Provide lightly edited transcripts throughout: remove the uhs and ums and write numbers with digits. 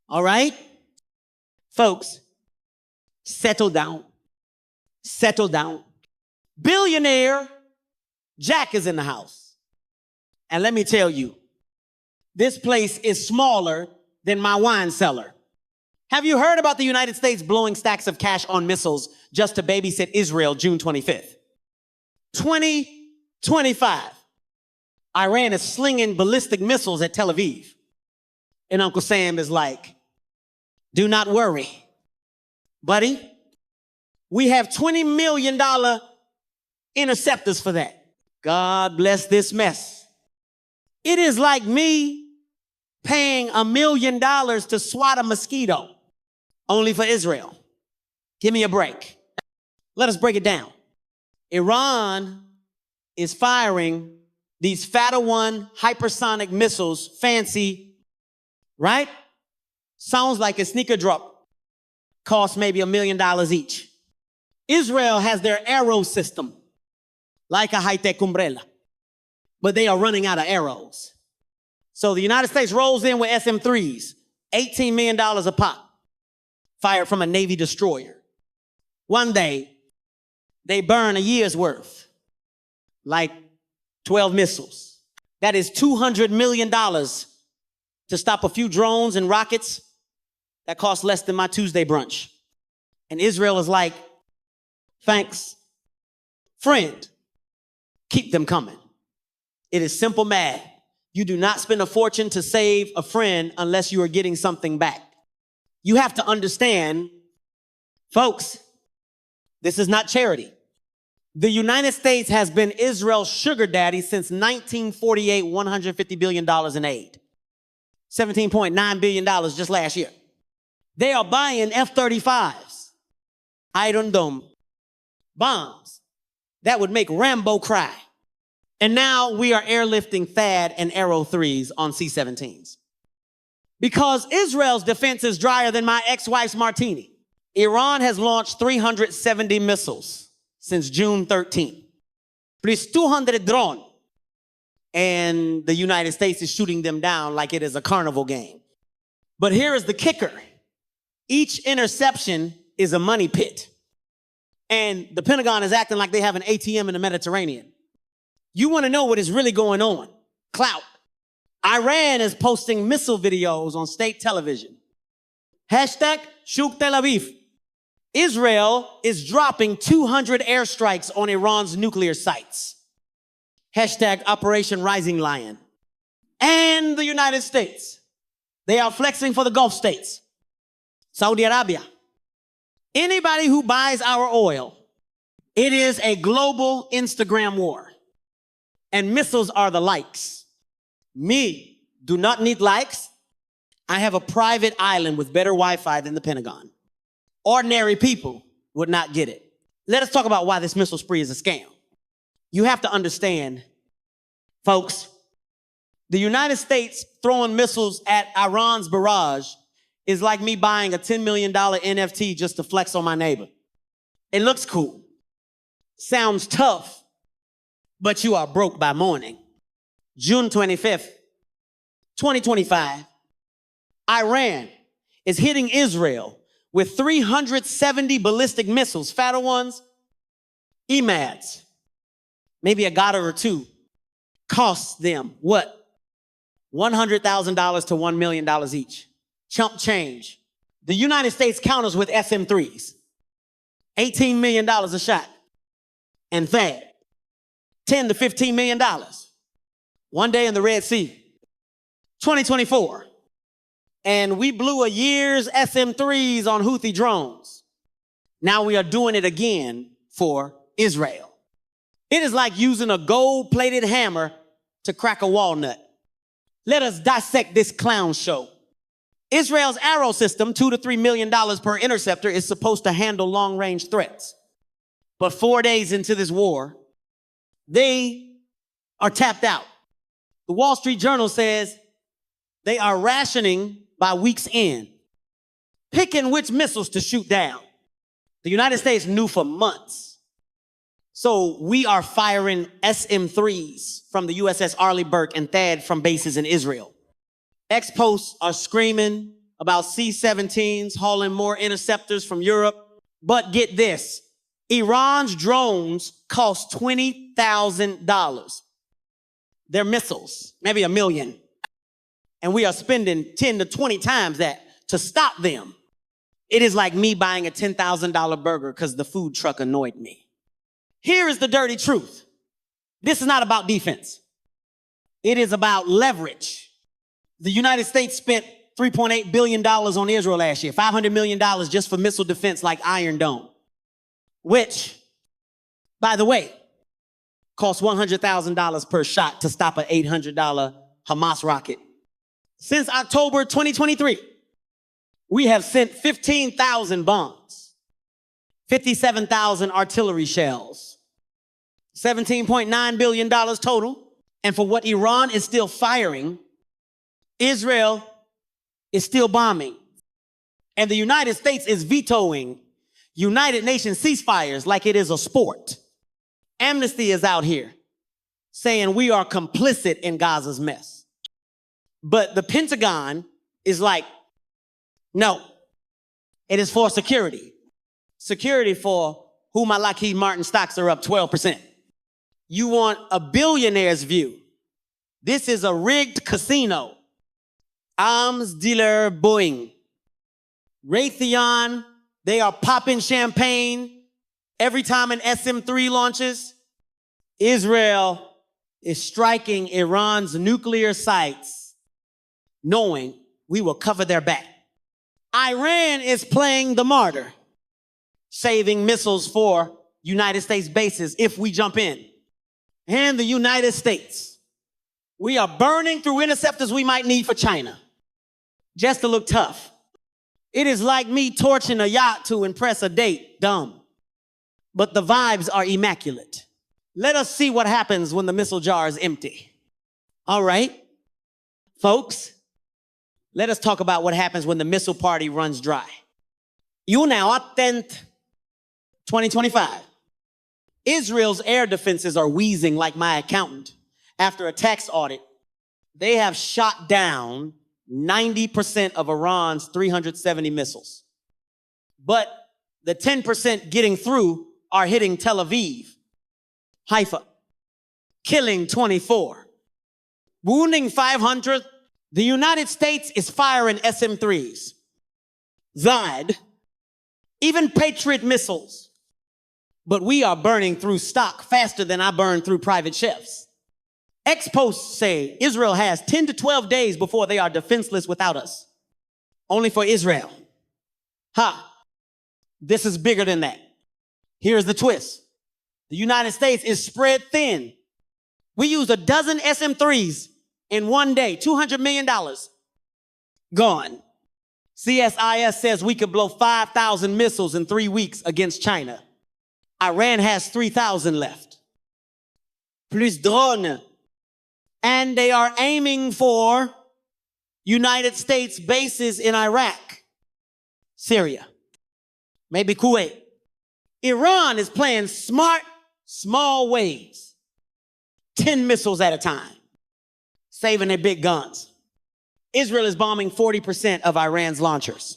All right? Folks, settle down. Settle down. Billionaire Jack is in the house. And let me tell you, this place is smaller than my wine cellar. Have you heard about the United States blowing stacks of cash on missiles just to babysit Israel June 25th? 2025. Iran is slinging ballistic missiles at Tel Aviv. And Uncle Sam is like, do not worry, buddy. We have $20 million interceptors for that. God bless this mess. It is like me paying $1 million to swat a mosquito, only for Israel. Give me a break. Let us break it down. Iran is firing these Fatta-1 hypersonic missiles, fancy, right? Sounds like a sneaker drop. Costs maybe $1 million each. Israel has their arrow system, like a high-tech umbrella, but they are running out of arrows. So the United States rolls in with SM-3s, $18 million a pop, fired from a Navy destroyer. One day, they burn a year's worth, like 12 missiles. That is $200 million to stop a few drones and rockets that cost less than my Tuesday brunch. And Israel is like, thanks, friend, keep them coming. It is simple math. You do not spend a fortune to save a friend unless you are getting something back. You have to understand, folks, this is not charity. The United States has been Israel's sugar daddy since 1948, $150 billion in aid. $17.9 billion just last year. They are buying F-35s, Iron Dome, bombs that would make Rambo cry. And now we are airlifting THAAD and Arrow 3s on C-17s. Because Israel's defense is drier than my ex-wife's martini, Iran has launched 370 missiles since June 13th. Plus 200 drones. And the United States is shooting them down like it is a carnival game. But here is the kicker. Each interception is a money pit. And the Pentagon is acting like they have an ATM in the Mediterranean. You want to know what is really going on? Clout. Iran is posting missile videos on state television. Hashtag Shuk Tel Aviv. Israel is dropping 200 airstrikes on Iran's nuclear sites. Hashtag Operation Rising Lion. And the United States. They are flexing for the Gulf states. Saudi Arabia. Anybody who buys our oil, it is a global Instagram war. And missiles are the likes. Me, do not need likes. I have a private island with better Wi-Fi than the Pentagon. Ordinary people would not get it. Let us talk about why this missile spree is a scam. You have to understand, folks, the United States throwing missiles at Iran's barrage is like me buying a $10 million NFT just to flex on my neighbor. It looks cool. Sounds tough, but you are broke by morning. June 25th, 2025, Iran is hitting Israel with 370 ballistic missiles, Fatta-1s, EMADs, maybe a Goddard or two, costs them what? $100,000 to $1 million each. Chump change. The United States counters with SM-3s, $18 million a shot, and THAAD, $10 to $15 million. One day in the Red Sea, 2024. And we blew a year's SM-3s on Houthi drones. Now we are doing it again for Israel. It is like using a gold-plated hammer to crack a walnut. Let us dissect this clown show. Israel's Arrow system, $2 to $3 million per interceptor, is supposed to handle long-range threats. But 4 days into this war, they are tapped out. The Wall Street Journal says they are rationing by week's end, picking which missiles to shoot down. The United States knew for months. So we are firing SM-3s from the USS Arleigh Burke and THAAD from bases in Israel. Ex-posts are screaming, about C-17s, hauling more interceptors from Europe. But get this, Iran's drones cost $20,000. They're missiles, maybe $1 million. And we are spending 10 to 20 times that to stop them. It is like me buying a $10,000 burger because the food truck annoyed me. Here is the dirty truth. This is not about defense. It is about leverage. The United States spent $3.8 billion on Israel last year, $500 million just for missile defense like Iron Dome, which, by the way, costs $100,000 per shot to stop an $800 Hamas rocket. Since October 2023, we have sent 15,000 bombs, 57,000 artillery shells, $17.9 billion total. And for what Iran is still firing, Israel is still bombing. And the United States is vetoing United Nations ceasefires like it is a sport. Amnesty is out here saying we are complicit in Gaza's mess. But the Pentagon is like, no, it is for security. Security for who my Lockheed Martin stocks are up 12%. You want a billionaire's view. This is a rigged casino. Arms dealer Boeing. Raytheon, they are popping champagne every time an SM-3 launches. Israel is striking Iran's nuclear sites, knowing we will cover their back. Iran is playing the martyr, saving missiles for United States bases if we jump in. And the United States, we are burning through interceptors we might need for China, just to look tough. It is like me torching a yacht to impress a date, dumb. But the vibes are immaculate. Let us see what happens when the missile jar is empty. All right, folks, let us talk about what happens when the missile party runs dry. You now attend 2025. Israel's air defenses are wheezing like my accountant. After a tax audit, they have shot down 90% of Iran's 370 missiles. But the 10% getting through are hitting Tel Aviv, Haifa, killing 24, wounding 500. The United States is firing SM-3s, Zod, even Patriot missiles. But we are burning through stock faster than I burn through private chefs. Ex-posts say Israel has 10 to 12 days before they are defenseless without us. Only for Israel. Ha! This is bigger than that. Here's the twist. The United States is spread thin. We used a dozen SM-3s in one day, $200 million. Gone. CSIS says we could blow 5,000 missiles in 3 weeks against China. Iran has 3,000 left. Plus drone. And they are aiming for United States bases in Iraq, Syria, maybe Kuwait. Iran is playing smart, small ways, 10 missiles at a time, saving their big guns. Israel is bombing 40% of Iran's launchers,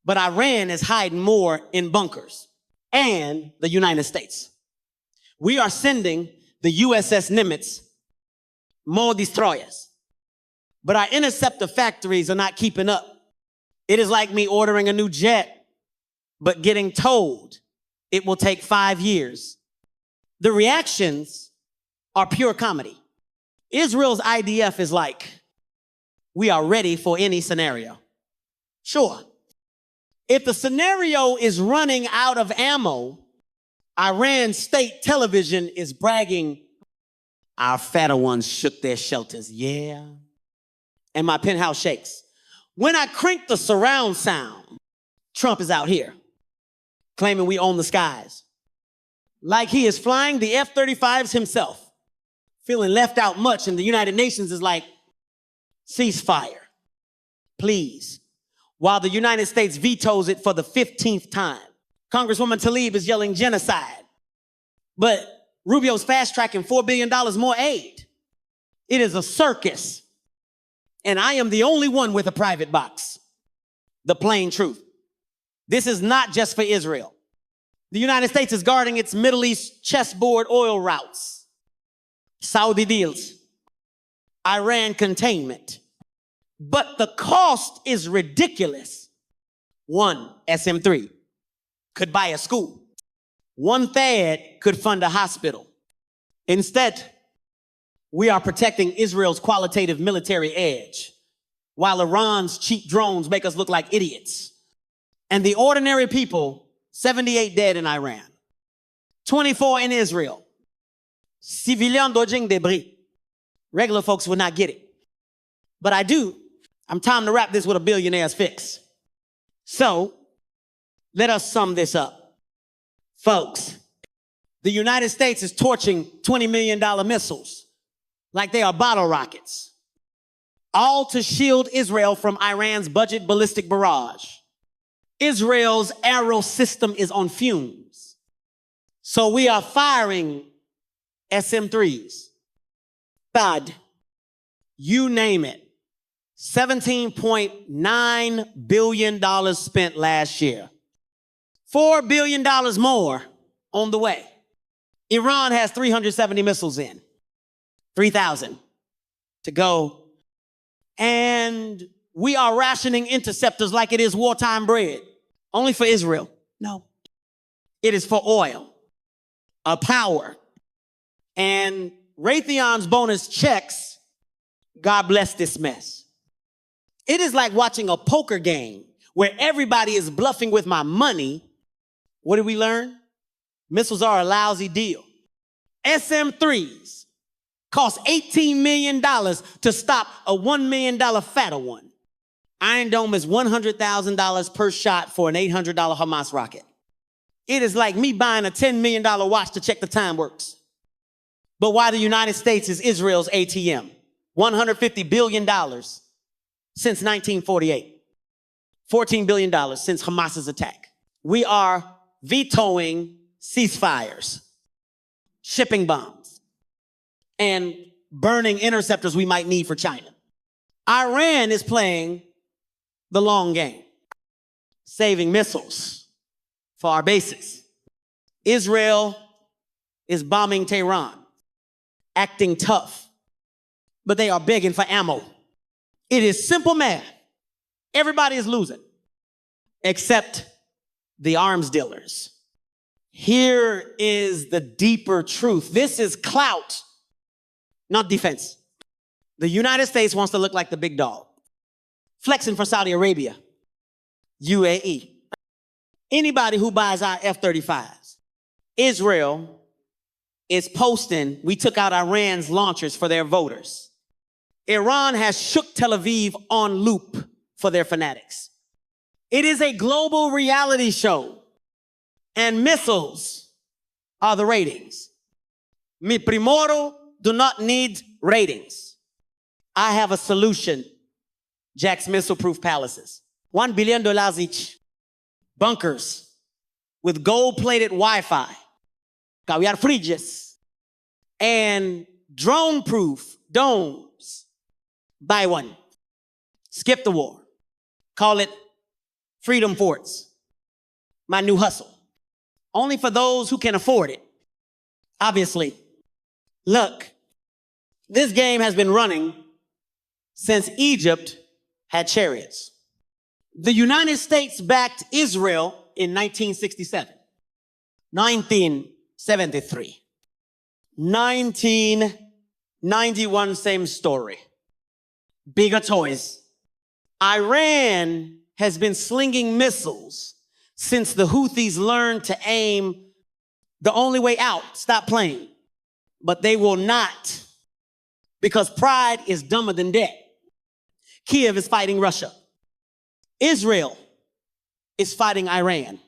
but Iran is hiding more in bunkers, and the United States. We are sending the USS Nimitz more destroyers, but our interceptor factories are not keeping up. It is like me ordering a new jet, but getting told it will take 5 years. The reactions are pure comedy. Israel's IDF is like, we are ready for any scenario. Sure. If the scenario is running out of ammo, Iran's state television is bragging, our fatter ones shook their shelters, yeah. And my penthouse shakes. When I crank the surround sound, Trump is out here claiming we own the skies. Like he is flying the F-35s himself, feeling left out much, and the United Nations is like, ceasefire, please. While the United States vetoes it for the 15th time. Congresswoman Tlaib is yelling genocide. But Rubio's fast-tracking $4 billion more aid. It is a circus. And I am the only one with a private box. the plain truth. This is not just for Israel. The United States is guarding its Middle East chessboard oil routes, Saudi deals, Iran containment. But the cost is ridiculous. One SM-3 could buy a school. One THAAD could fund a hospital. Instead, we are protecting Israel's qualitative military edge, while Iran's cheap drones make us look like idiots. And the ordinary people, 78 dead in Iran, 24 in Israel. Civilian dodging debris. Regular folks would not get it. But I do. I'm time to wrap this with a billionaire's fix. So, let us sum this up. Folks, the United States is torching $20 million missiles like they are bottle rockets, all to shield Israel from Iran's budget ballistic barrage. Israel's arrow system is on fumes. So we are firing SM-3s, THAAD, you name it. $17.9 billion spent last year. $4 billion more on the way. Iran has 370 missiles in. 3,000 to go. And we are rationing interceptors like it is wartime bread. Only for Israel. No. It is for oil, power. And Raytheon's bonus checks, God bless this mess. It is like watching a poker game where everybody is bluffing with my money. What did we learn? Missiles are a lousy deal. SM-3s cost $18 million to stop a $1 million fatter one. Iron Dome is $100,000 per shot for an $800 Hamas rocket. It is like me buying a $10 million watch to check the time works. But why the United States is Israel's ATM? $150 billion since 1948. $14 billion since Hamas's attack. We are vetoing ceasefires, shipping bombs, and burning interceptors we might need for China. Iran is playing the long game, saving missiles for our bases. Israel is bombing Tehran, acting tough, but they are begging for ammo. It is simple math. Everybody is losing, except the arms dealers. Here is the deeper truth. This is clout, not defense. The United States wants to look like the big dog, flexing for Saudi Arabia, UAE. Anybody who buys our F-35s. Israel is posting, we took out Iran's launchers for their voters. Iran has shook Tel Aviv on loop for their fanatics. It is a global reality show, and missiles are the ratings. Mi primoro do not need ratings. I have a solution. Jack's missile-proof palaces. $1 billion each. Bunkers with gold-plated Wi-Fi. Caviar fridges. And drone-proof domes. Buy one. Skip the war. Call it Freedom Forts. My new hustle. Only for those who can afford it. Obviously. Look, this game has been running since Egypt had chariots. The United States backed Israel in 1967, 1973, 1991, same story. Bigger toys. Iran has been slinging missiles since the Houthis learned to aim the only way out. Stop playing. But they will not, because pride is dumber than debt. Kiev is fighting Russia. Israel is fighting Iran.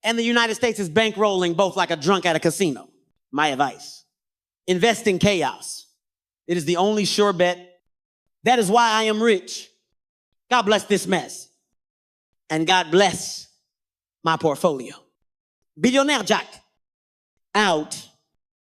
And the United States is bankrolling both like a drunk at a casino. My advice. Invest in chaos. It is the only sure bet. That is why I am rich. God bless this mess. And God bless my portfolio. Billionaire Jack. Out.